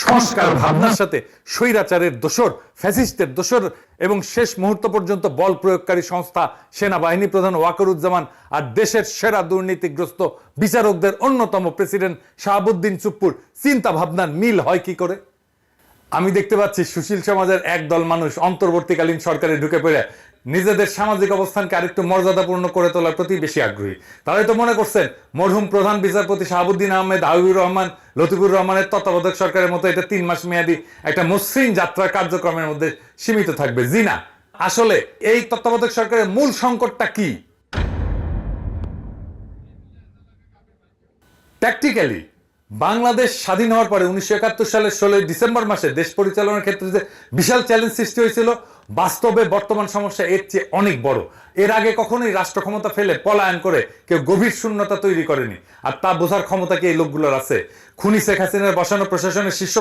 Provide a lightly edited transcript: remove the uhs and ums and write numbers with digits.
সংস্কার ভাবনার সাথে স্বৈরাচারের দোসর, ফ্যাসিস্টের দোসর এবং শেষ মুহূর্ত পর্যন্ত বল প্রয়োগকারী সংস্থা সেনাবাহিনী প্রধান ওয়াকারুজ্জামান আর দেশের সেরা দুর্নীতিগ্রস্ত বিচারকদের অন্যতম প্রেসিডেন্ট শাহাবুদ্দিন চুপ্পুর চিন্তা ভাবনার মিল হয় কি করে? আমি দেখতে পাচ্ছি সুশীল সমাজের একদল মানুষ অন্তর্বর্তীকালীন সরকারে ঢুকে পড়ে নিজেদের সামাজিক অবস্থানকে আরেকটু মর্যাদাপূর্ণ করে তোলার প্রতি বেশি আগ্রহী। তারাই তো মনে করছেন মরহুম প্রধান বিচারপতি শাহাবুদ্দিন আহমেদ, হাবিবুর রহমান, লতিফুর রহমানের তত্ত্বাবধায়ক সরকারের মতো এটা 3 মাস মেয়াদী একটা মসৃণ যাত্রার কার্যক্রমের মধ্যে সীমিত থাকবে। জি না, আসলে এই তত্ত্বাবধায়ক সরকারের মূল সংকটটা কি? প্র্যাকটিক্যালি বাংলাদেশ স্বাধীন হওয়ার পরে 1971 সালের 16 ডিসেম্বর মাসে দেশ পরিচালনার ক্ষেত্রে যে বিশাল চ্যালেঞ্জ সৃষ্টি হয়েছিল, বাস্তবে বর্তমান সমস্যা এর চেয়ে অনেক বড়। এর আগে কখনোই রাষ্ট্র ক্ষমতা ফেলে পলায়ন করে কেউ গভীর শূন্যতা তৈরি করেনি, আর তা বোঝার ক্ষমতা কি এই লোকগুলোর আছে? খুনি শেখ হাসিনার বসানো প্রশাসনের শীর্ষ